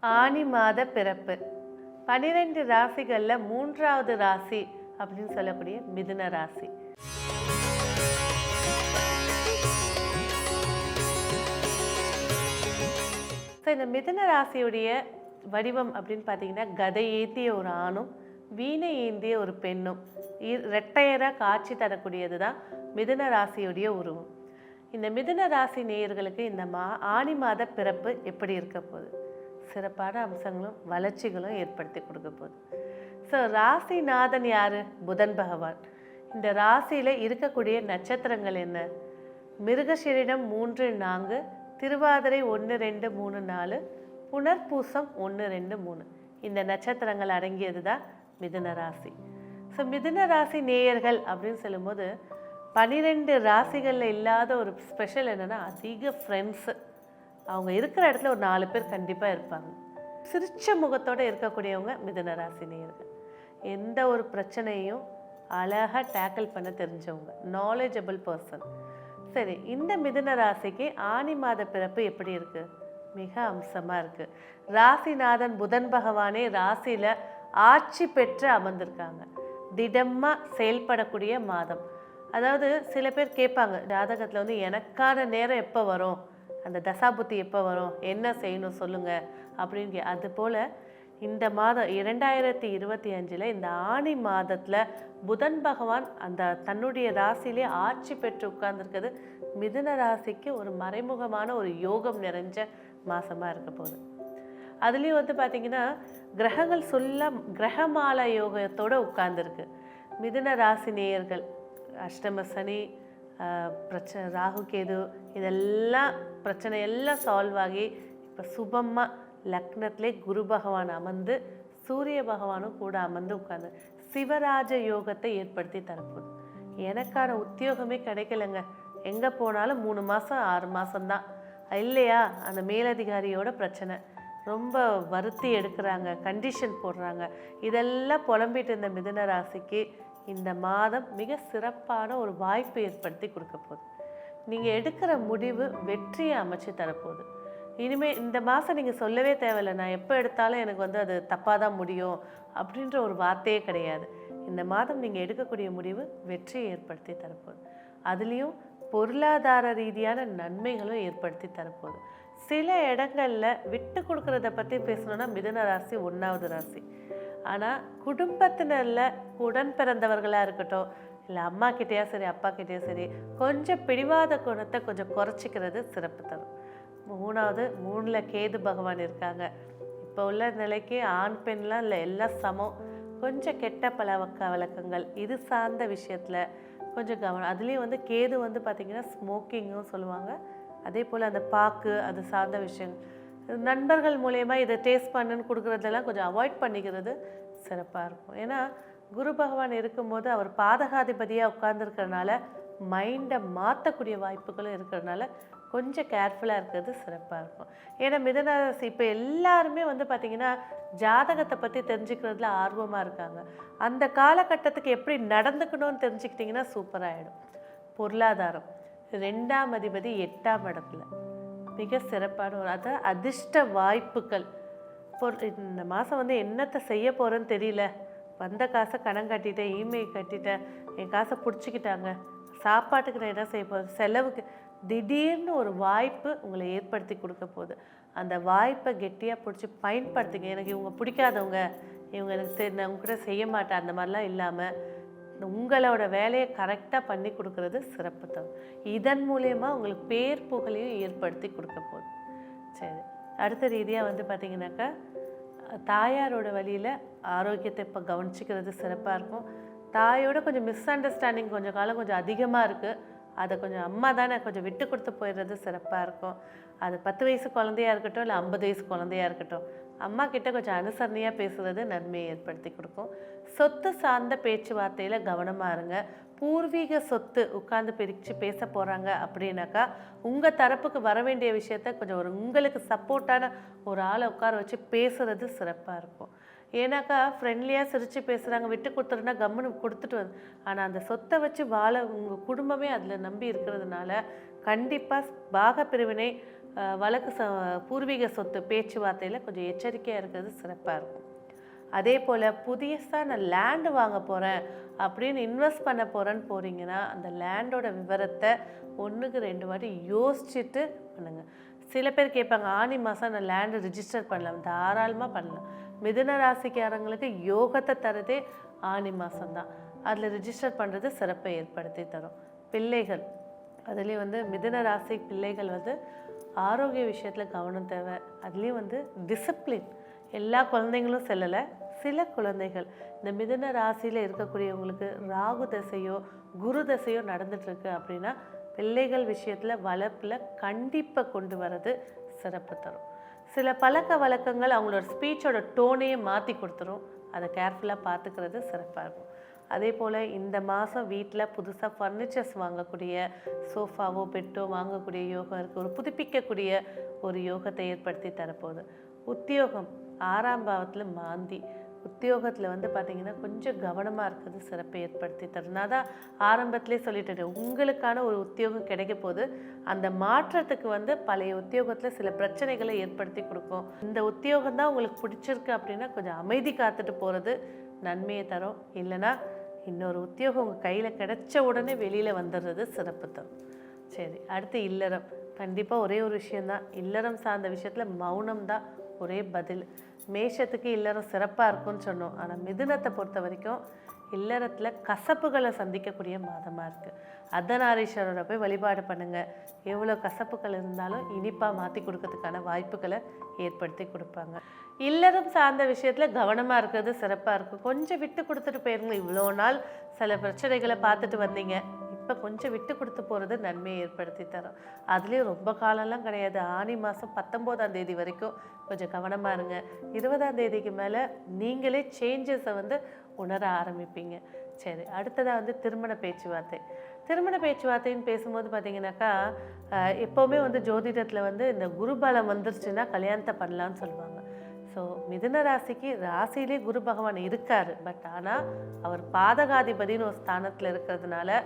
ஆனி மாத பிறப்பு. 12 ராசிகளில் 3வது ராசி அப்படின்னு சொல்லக்கூடிய மிதுன ராசி. ஸோ இந்த மிதுன ராசியுடைய வடிவம் அப்படின்னு பார்த்தீங்கன்னா, கதை ஏந்திய ஒரு ஆணும் வீணை ஏந்திய ஒரு பெண்ணும் இரட்டையராக காட்சி தரக்கூடியது தான் மிதுன ராசியுடைய உருவம். இந்த மிதுன ராசி நேயர்களுக்கு இந்த ஆனி மாத பிறப்பு எப்படி இருக்க போகுது? சிறப்பான அம்சங்களும் வளர்ச்சிகளும் ஏற்படுத்தி கொடுக்க போகுது. ஸோ ராசிநாதன் யார்? புதன் பகவான். இந்த ராசியில் இருக்கக்கூடிய நட்சத்திரங்கள் என்ன? மிருகசீரிடம் 3, 4, திருவாதிரை 1, 2, 3, 4, புனர்பூசம் 1, 2, 3 இந்த நட்சத்திரங்கள் அடங்கியது தான் மிதுன ராசி. ஸோ மிதுன ராசி நேயர்கள் அப்படின்னு சொல்லும்போது 12 ராசிகளில் இல்லாத ஒரு ஸ்பெஷல் என்னென்னா, அதிக ஃப்ரெண்ட்ஸு. அவங்க இருக்கிற இடத்துல ஒரு 4 பேர் கண்டிப்பாக இருப்பாங்க. சிரிச்ச முகத்தோடு இருக்கக்கூடியவங்க மிதுன ராசி நேயர்கள். எந்த ஒரு பிரச்சனையும் அழகாக டேக்கிள் பண்ண தெரிஞ்சவங்க, நாலேஜபிள் பர்சன். சரி, இந்த மிதுன ராசிக்கு ஆனி மாத பிறப்பு எப்படி இருக்குது? மிக அம்சமாக இருக்குது. ராசிநாதன் புதன் பகவானே ராசியில் ஆட்சி பெற்று அமர்ந்திருக்காங்க. திடமாக செயல்படக்கூடிய மாதம். அதாவது சில பேர் கேட்பாங்க ஜாதகத்தில் வந்து எனக்கான நேரம் எப்போ வரும், அந்த தசாபுத்தி எப்போ வரும், என்ன செய்யணும் சொல்லுங்கள் அப்படின்னு. அதுபோல் இந்த மாதம் 2025 இந்த ஆனி மாதத்தில் புதன் பகவான் அந்த தன்னுடைய ராசியிலே ஆட்சி பெற்று உட்கார்ந்துருக்கிறது மிதுன ராசிக்கு ஒரு மறைமுகமான ஒரு யோகம் நிறைஞ்ச மாதமாக இருக்க போகுது. அதுலேயும் வந்து பார்த்திங்கன்னா, கிரகங்கள் கிரகமால யோகத்தோடு உட்கார்ந்துருக்கு. மிதுன ராசி நேயர்கள் அஷ்டம சனி பிரச்சனை, ராகு கேது, இதெல்லாம் பிரச்சனை எல்லாம் சால்வ் ஆகி இப்போ சுபமாக லக்னத்திலே குரு பகவான் அமர்ந்து சூரிய பகவானும் கூட அமர்ந்து உட்கார்ந்து சிவராஜ யோகத்தை ஏற்படுத்தி தரப்போகுது. எனக்கான உத்தியோகமே கிடைக்கலைங்க, எங்கே போனாலும் 3 மாதம் 6 மாதம்தான் இல்லையா, அந்த மேலதிகாரியோட பிரச்சனை, ரொம்ப வருத்தி எடுக்கிறாங்க, கண்டிஷன் போடுறாங்க, இதெல்லாம் புலம்பிட்டு இருந்த மிதுன ராசிக்கு இந்த மாதம் மிக சிறப்பான ஒரு வாய்ப்பு ஏற்படுத்தி கொடுக்க போகுது. நீங்கள் எடுக்கிற முடிவு வெற்றியை அமைச்சு தரப்போகுது. இனிமேல் இந்த மாதம் நீங்கள் சொல்லவே தேவையில்லை, நான் எப்போ எடுத்தாலும் எனக்கு வந்து அது தப்பாக தான் முடியும் அப்படின்ற ஒரு வார்த்தையே கிடையாது. இந்த மாதம் நீங்கள் எடுக்கக்கூடிய முடிவு வெற்றியை ஏற்படுத்தி தரப்போகுது. அதுலேயும் பொருளாதார ரீதியான நன்மைகளும் ஏற்படுத்தி தரப்போகுது. சில இடங்களில் விட்டு கொடுக்குறத பற்றி பேசணுன்னா மிதுன ராசி 1வது ராசி. ஆனால் குடும்பத்தினரில் உடன் பிறந்தவர்களாக இருக்கட்டும், இல்லை அம்மா கிட்டேயா சரி அப்பா கிட்டேயா சரி, கொஞ்சம் பிடிவாத குணத்தை கொஞ்சம் குறைச்சிக்கிறது சிறப்பு தரும். 3ல் கேது பகவான் இருக்காங்க. இப்போ உள்ள நிலைக்கு ஆண் பெண்லாம் இல்லை, எல்லாம் சமம். கொஞ்சம் கெட்ட வழக்கங்கள் இது சார்ந்த விஷயத்தில் கொஞ்சம் கவனம். அதுலேயும் வந்து கேது வந்து பார்த்திங்கன்னா ஸ்மோக்கிங்கும் சொல்லுவாங்க. அதே போல் அந்த பாக்கு அது சார்ந்த விஷயங்கள் நண்பர்கள் மூலயமா இதை டேஸ்ட் பண்ணுன்னு கொடுக்குறதெல்லாம் கொஞ்சம் அவாய்ட் பண்ணிக்கிறது சிறப்பாக இருக்கும். ஏன்னா குரு பகவான் இருக்கும்போது அவர் பாதகாதிபதியாக உட்கார்ந்துருக்கிறதுனால மைண்டை மாற்றக்கூடிய வாய்ப்புகளும் இருக்கிறதுனால கொஞ்சம் கேர்ஃபுல்லாக இருக்கிறது சிறப்பாக இருக்கும். ஏன்னா மிதுன ராசி இப்போ எல்லாருமே வந்து பார்த்திங்கன்னா ஜாதகத்தை பற்றி தெரிஞ்சுக்கிறதுல ஆர்வமாக இருக்காங்க. அந்த காலகட்டத்துக்கு எப்படி நடந்துக்கணும்னு தெரிஞ்சுக்கிட்டிங்கன்னா சூப்பராகிடும். பொருளாதாரம் 2ஆம் அதிபதி 8ஆம் இடத்துல மிக சிறப்பான ஒரு அதிர்ஷ்ட வாய்ப்புகள். இந்த மாதம் வந்து என்னத்தை செய்ய போகிறேன்னு தெரியல, வந்த காசை கடன் கட்டிட்டேன், இமெயில் கட்டிட்டேன், என் காசை பிடிச்சிக்கிட்டாங்க, சாப்பாட்டுக்கு நான் என்ன செய்ய போகிறேன், செலவுக்கு, திடீர்னு ஒரு வாய்ப்பு உங்களை ஏற்படுத்தி கொடுக்க போகுது. அந்த வாய்ப்பை கெட்டியாக பிடிச்சி பயன்படுத்துங்க. எனக்கு இவங்க பிடிக்காதவங்க, இவங்க எனக்கு நான் உங்ககிட்ட செய்ய மாட்டேன், அந்த மாதிரிலாம் இல்லாமல் உங்களோட வேலையை கரெக்டாக பண்ணி கொடுக்கறது சிறப்பு தரும். இதன் மூலயமா உங்களுக்கு பேர் புகழையும் ஏற்படுத்தி கொடுக்க போகுது. சரி, அடுத்த ரீதியாக வந்து பார்த்திங்கனாக்கா, தாயாரோட வழியில் ஆரோக்கியத்தை இப்போ கவனிச்சிக்கிறது சிறப்பாக இருக்கும். தாயோட கொஞ்சம் மிஸ் அண்டர்ஸ்டாண்டிங் கொஞ்சம் காலம் கொஞ்சம் அதிகமாக இருக்குது. அதை கொஞ்சம் அம்மா தானே கொஞ்சம் விட்டு கொடுத்து போயிடுறது சிறப்பாக இருக்கும். அது 10 வயசு குழந்தையாக இருக்கட்டும், இல்லை 50 வயசு குழந்தையாக இருக்கட்டும், அம்மா கிட்ட கொஞ்சம் அனுசரணையாக பேசுகிறது நன்மையை ஏற்படுத்தி கொடுக்கும். சொத்து சார்ந்த பேச்சுவார்த்தையில் கவனமாக இருங்க. பூர்வீக சொத்து உட்கார்ந்து பிரித்து பேச போகிறாங்க அப்படின்னாக்கா உங்கள் தரப்புக்கு வர வேண்டிய விஷயத்த கொஞ்சம் உங்களுக்கு சப்போர்ட்டான ஒரு ஆளை உட்கார வச்சு பேசுகிறது சிறப்பாக இருக்கும். ஏன்னாக்கா ஃப்ரெண்ட்லியாக சிரித்து பேசுகிறாங்க, விட்டு கொடுத்துருன்னா கம்முன்னு கொடுத்துட்டு வந்து, ஆனால் அந்த சொத்தை வச்சு வாழ உங்கள் குடும்பமே அதில் நம்பி இருக்கிறதுனால கண்டிப்பாக பாகப்பிரிவினை வழக்கு பூர்வீக சொத்து பேச்சுவார்த்தையில் கொஞ்சம் எச்சரிக்கையாக இருக்கிறது சிறப்பாக இருக்கும். அதே போல் புதுசாக நான் லேண்டு வாங்க போகிறேன் அப்படின்னு இன்வெஸ்ட் பண்ண போகிறேன்னு போகிறீங்கன்னா அந்த லேண்டோட விவரத்தை 1க்கு 2 வாட்டி யோசிச்சுட்டு பண்ணுங்கள். சில பேர் கேட்பாங்க, ஆனி மாதம் நான் லேண்டு ரிஜிஸ்டர் பண்ணலாம். தாராளமாக பண்ணலாம். மிதுன ராசிக்காரங்களுக்கு யோகத்தை தரதே ஆனி மாதம்தான். அதில் ரிஜிஸ்டர் பண்ணுறது சிறப்பை ஏற்படுத்தி தரும். பிள்ளைகள், அதுலேயும் வந்து மிதுன ராசி பிள்ளைகள் வந்து ஆரோக்கிய விஷயத்தில் கவனம் தேவை. அதுலேயும் வந்து டிசிப்ளின். எல்லா குழந்தைங்களும் செல்லலை, சில குழந்தைகள் இந்த மிதுன ராசியில் இருக்கக்கூடியவங்களுக்கு ராகு தசையோ குரு தசையோ நடந்துட்டுருக்கு அப்படின்னா பிள்ளைகள் விஷயத்தில் வளர்ப்பில் கண்டிப்பாக கொண்டு வர்றது சிறப்பு தரும். சில பழக்க வழக்கங்கள் அவங்களோட ஸ்பீச்சோட டோனையே மாற்றி கொடுத்துரும். அதை கேர்ஃபுல்லாக பார்த்துக்கிறது சிறப்பாக இருக்கும். அதே போல் இந்த மாதம் வீட்டில் புதுசாக ஃபர்னிச்சர்ஸ் வாங்கக்கூடிய, சோஃபாவோ பெட்டோ வாங்கக்கூடிய யோகம் இருக்குது. ஒரு புதுப்பிக்கக்கூடிய ஒரு யோகத்தை ஏற்படுத்தி தரப்போகுது. உத்தியோகம், 6ஆம் பாவத்தில் மாந்தி. உத்தியோகத்தில் வந்து பார்த்திங்கன்னா கொஞ்சம் கவனமாக இருக்கிறது சிறப்பை ஏற்படுத்தி தரும். நான் தான் ஆரம்பத்திலே சொல்லிட்டேன், உங்களுக்கான ஒரு உத்தியோகம் கிடைக்க போது அந்த மாற்றத்துக்கு வந்து பழைய உத்தியோகத்தில் சில பிரச்சனைகளை ஏற்படுத்தி கொடுக்கும். இந்த உத்தியோகம் தான் உங்களுக்கு பிடிச்சிருக்கு அப்படின்னா கொஞ்சம் அமைதி காத்துட்டு போகிறது நன்மையை தரும். இல்லைன்னா இன்னொரு உத்தியோகம் உங்கள் கையில் கிடைச்ச உடனே வெளியில் வந்துடுறது சிறப்பு தரும். சரி, அடுத்து இல்லறம். கண்டிப்பாக ஒரே ஒரு விஷயந்தான், இல்லறம் சார்ந்த விஷயத்தில் மௌனம் தான் ஒரே பதில். மேஷத்துக்கு இல்லறம் சிறப்பாக இருக்கும்னு சொன்னோம். ஆனால் மிதுனத்தை பொறுத்த வரைக்கும் இல்லறத்தில் கசப்புகளை சந்திக்கக்கூடிய மாதமாக இருக்குது. அர்த்தநாரீஸ்வரரை போய் வழிபாடு பண்ணுங்கள். எவ்வளோ கசப்புகள் இருந்தாலும் இனிப்பாக மாற்றி கொடுக்கறதுக்கான வாய்ப்புகளை ஏற்படுத்தி கொடுப்பாங்க. இல்லறம் சார்ந்த விஷயத்தில் கவனமாக இருக்கிறது சிறப்பாக இருக்கும். கொஞ்சம் விட்டு கொடுத்துட்டு போயிருங்க. இவ்வளோ நாள் சில பிரச்சனைகளை பார்த்துட்டு வந்தீங்க, இப்போ கொஞ்சம் விட்டு கொடுத்து போகிறது நன்மையை ஏற்படுத்தி தரும். அதுலேயும் ரொம்ப காலம்லாம் கிடையாது. ஆனி மாதம் 19ஆம் தேதி வரைக்கும் கொஞ்சம் கவனமாக இருங்க. 20ஆம் தேதிக்கு மேலே நீங்களே சேஞ்சஸை வந்து உணர ஆரம்பிப்பீங்க. சரி, அடுத்ததாக வந்து திருமண பேச்சுவார்த்தை. திருமண பேச்சுவார்த்தைன்னு பேசும்போது பார்த்தீங்கன்னாக்கா எப்போவுமே வந்து ஜோதிடத்தில் வந்து இந்த குருபலம் வந்துருச்சுன்னா கல்யாணத்தை பண்ணலான்னு சொல்லுவாங்க. ஸோ மிதுன ராசிக்கு ராசியிலே குரு பகவான் இருக்கார். பட் ஆனால் அவர் பாதகாதிபதினு ஒரு ஸ்தானத்தில் இருக்கிறதுனால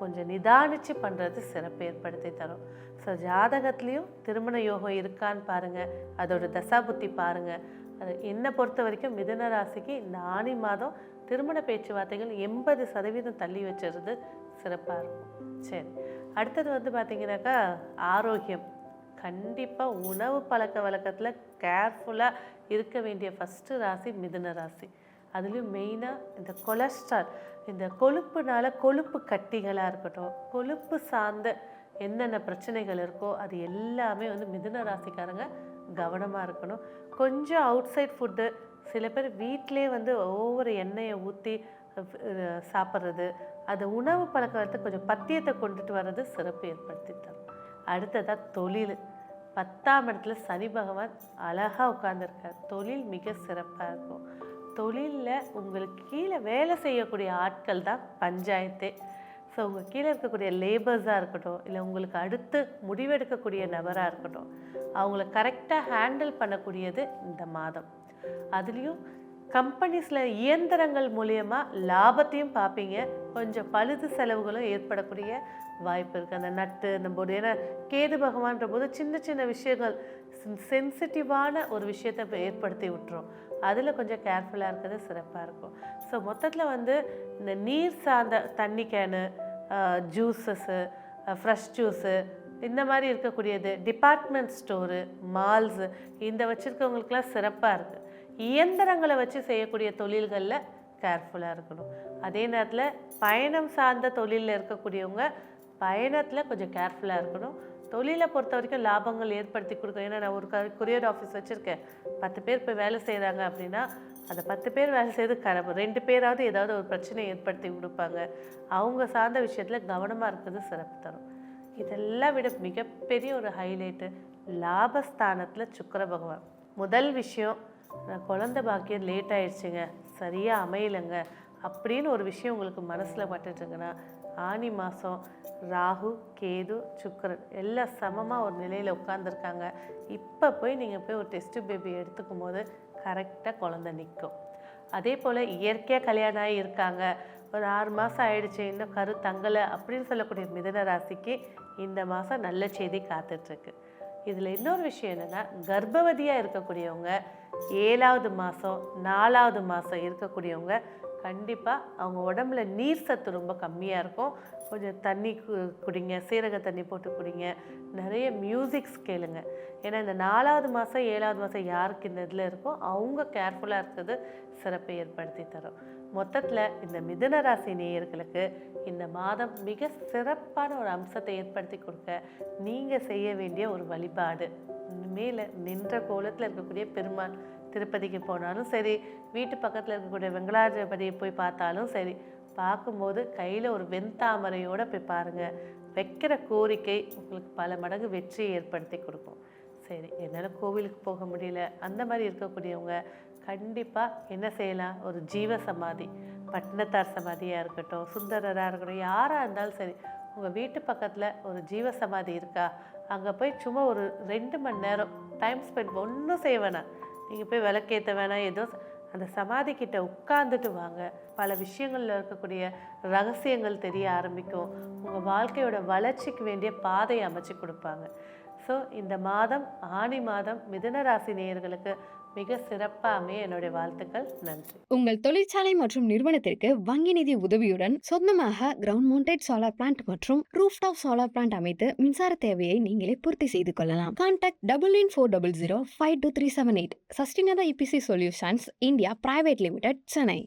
கொஞ்சம் நிதானித்து பண்ணுறது சிறப்பு ஏற்படுத்தி தரும். ஸோ ஜாதகத்துலேயும் திருமண யோகம் இருக்கான்னு பாருங்கள், அதோட தசாபுத்தி பாருங்கள். அது என்னை பொறுத்த வரைக்கும் மிதுன ராசிக்கு இந்த ஆனி மாதம் திருமண பேச்சுவார்த்தைகள் 80% தள்ளி வச்சுறது சிறப்பாக இருக்கும். சரி, அடுத்தது வந்து பார்த்திங்கனாக்கா ஆரோக்கியம். கண்டிப்பாக உணவு பழக்க வழக்கத்தில் கேர்ஃபுல்லாக இருக்க வேண்டிய ஃபஸ்ட்டு ராசி மிதுன ராசி. அதுலேயும் மெயினாக இந்த கொலஸ்ட்ரால், இந்த கொழுப்புனால கொழுப்பு கட்டிகளாக இருக்கட்டும், கொழுப்பு சார்ந்த என்னென்ன பிரச்சனைகள் இருக்கோ அது எல்லாமே வந்து மிதுன ராசிக்காரங்க கவனமாக இருக்கணும். கொஞ்சம் அவுட் சைட் ஃபுட்டு, சில பேர் வீட்டிலே வந்து ஒவ்வொரு எண்ணெயை ஊற்றி சாப்பிட்றது, அது உணவு பழக்கத்தை கொஞ்சம் பத்தியத்தை கொண்டுட்டு வர்றது சிறப்பு ஏற்படுத்தி தரும். அடுத்ததாக தொழில். 10ஆம் இடத்துல சனி பகவான் அழகாக உட்கார்ந்துருக்கார். தொழில் மிக சிறப்பாக இருக்கும். தொழிலில் உங்களுக்கு கீழே வேலை செய்யக்கூடிய ஆட்கள் தான் பஞ்சாயத்தே. ஸோ உங்கள் கீழே இருக்கக்கூடிய லேபர்ஸாக இருக்கட்டும், இல்லை உங்களுக்கு அடுத்து முடிவெடுக்கக்கூடிய நபராக இருக்கட்டும், அவங்கள கரெக்டாக ஹேண்டில் பண்ணக்கூடியது இந்த மாதம். அதுலேயும் கம்பெனிஸில் இயந்திரங்கள் மூலியமாக லாபத்தையும் பார்ப்பீங்க. கொஞ்சம் பழுது செலவுகளும் ஏற்படக்கூடிய வாய்ப்பு இருக்குது. அந்த நட்டு நம்ம ஏன்னா கேது பகவான்ற போது சின்ன சின்ன விஷயங்கள் சென்சிட்டிவான ஒரு விஷயத்தை ஏற்படுத்தி விட்டுரும். அதில் கொஞ்சம் கேர்ஃபுல்லாக இருக்கிறது சிறப்பாக இருக்கும். ஸோ மொத்தத்தில் வந்து இந்த நீர் சார்ந்த தண்ணி கேனு, ஜூஸஸ்ஸு, ஃப்ரெஷ் ஜூஸு, இந்த மாதிரி இருக்கக்கூடியது, டிபார்ட்மெண்ட் ஸ்டோரு, மால்ஸு, இந்த வச்சுருக்கவங்களுக்கெல்லாம் சிறப்பாக இருக்குது. இயந்திரங்களை வச்சு செய்யக்கூடிய தொழில்களில் கேர்ஃபுல்லாக இருக்கணும். அதே நேரத்தில் பயணம் சார்ந்த தொழிலில் இருக்கக்கூடியவங்க பயணத்தில் கொஞ்சம் கேர்ஃபுல்லாக இருக்கணும். தொழிலை பொறுத்த வரைக்கும் லாபங்கள் ஏற்படுத்தி கொடுக்கும். ஏன்னா நான் ஒரு கொரியர் ஆஃபீஸ் வச்சுருக்கேன், 10 பேர் போய் வேலை செய்கிறாங்க அப்படின்னா அந்த 10 பேர் வேலை செய்து 2 பேராவது ஏதாவது ஒரு பிரச்சனையை ஏற்படுத்தி கொடுப்பாங்க. அவங்க சார்ந்த விஷயத்தில் கவனமாக இருக்கிறது சிறப்பு தரும். இதெல்லாம் விட மிகப்பெரிய ஒரு ஹைலைட்டு லாபஸ்தானத்தில் சுக்கிர பகவான். முதல் விஷயம், நான் குழந்தை பாக்கியம் லேட் ஆயிடுச்சுங்க, சரியாக அமையலைங்க அப்படின்னு ஒரு விஷயம் உங்களுக்கு மனசில் பட்டுட்டுருங்கன்னா ஆனி மாதம் ராகு கேது சுக்கிரன் எல்லாம் சமமாக ஒரு நிலையில் உட்காந்துருக்காங்க. இப்போ போய் நீங்கள் போய் ஒரு டெஸ்ட் பேபி எடுத்துக்கும் போது கரெக்டாக குழந்தை நிற்கும். அதே போல் இயற்கையாக கல்யாணம் ஆகி இருக்காங்க, ஒரு 6 மாதம் ஆயிடுச்சு இன்னும் கரு தங்கலை அப்படின்னு சொல்லக்கூடிய மிதுன ராசிக்கு இந்த மாதம் நல்ல செய்தி காத்துட்ருக்கு. இதில் இன்னொரு விஷயம் என்னென்னா, கர்ப்பவதியாக இருக்கக்கூடியவங்க 7வது மாதம் 4வது மாதம் இருக்கக்கூடியவங்க கண்டிப்பாக அவங்க உடம்புல நீர் சத்து ரொம்ப கம்மியாக இருக்கும். கொஞ்சம் தண்ணி குடிங்க, சீரக தண்ணி போட்டு குடிங்க, நிறைய மியூசிக்ஸ் கேளுங்க. ஏன்னா இந்த 4வது மாதம் 7வது மாதம் யாருக்கு இந்த இதில் இருக்கோ அவங்க கேர்ஃபுல்லாக இருக்கிறது சிறப்பை ஏற்படுத்தி தரும். மொத்தத்தில் இந்த மிதுன ராசி நேயர்களுக்கு இந்த மாதம் மிக சிறப்பான ஒரு அம்சத்தை ஏற்படுத்தி கொடுக்க நீங்கள் செய்ய வேண்டிய ஒரு வழிபாடு, மேலே நின்ற கோலத்தில் இருக்கக்கூடிய பெருமாள் திருப்பதிக்கு போனாலும் சரி, வீட்டு பக்கத்தில் இருக்கக்கூடிய வெங்கடாஜபதியை போய் பார்த்தாலும் சரி, பார்க்கும்போது கையில் ஒரு வெண்தாமரையோடு போய் பாருங்கள். வைக்கிற கோரிக்கை உங்களுக்கு பல மடங்கு வெற்றியை ஏற்படுத்தி கொடுக்கும். சரி, என்னால் கோவிலுக்கு போக முடியல, அந்த மாதிரி இருக்கக்கூடியவங்க கண்டிப்பாக என்ன செய்யலாம், ஒரு ஜீவ சமாதி, பட்டினத்தார் சமாதியாக இருக்கட்டும், சுந்தரராக இருக்கட்டும், யாராக இருந்தாலும் சரி, உங்கள் வீட்டு பக்கத்தில் ஒரு ஜீவ சமாதி இருக்கா, அங்கே போய் சும்மா ஒரு 2 மணி நேரம் டைம் ஸ்பெண்ட், ஒன்றும் செய்ய வேணாம், நீங்கள் போய் விளக்கேற்ற வேணாம், ஏதோ அந்த சமாதி கிட்ட உட்கார்ந்துட்டு வாங்க. பல விஷயங்களில் இருக்கக்கூடிய ரகசியங்கள் தெரிய ஆரம்பிக்கும். உங்கள் வாழ்க்கையோட வளர்ச்சிக்கு வேண்டிய பாதையை அமைச்சு கொடுப்பாங்க. ஸோ இந்த மாதம் ஆனி மாதம் மிதுன ராசி நேயர்களுக்கு மிக சிறப்பாக அமைய என்னுடைய வாழ்த்துக்கள். நன்றி. உங்கள் தொழிற்சாலை மற்றும் நிறுவனத்திற்கு வங்கி நிதி உதவியுடன் சொந்தமாக கிரவுண்ட் மவுண்டட் சோலார் பிளான்ட் மற்றும் ரூஃப்டாப் சோலார் பிளான்ட் அமைத்து மின்சார தேவையை நீங்களே பூர்த்தி செய்து கொள்ளலாம். கான்டாக்ட் 9940052378. சஸ்டினதா EPC solutions India private limited, Chennai.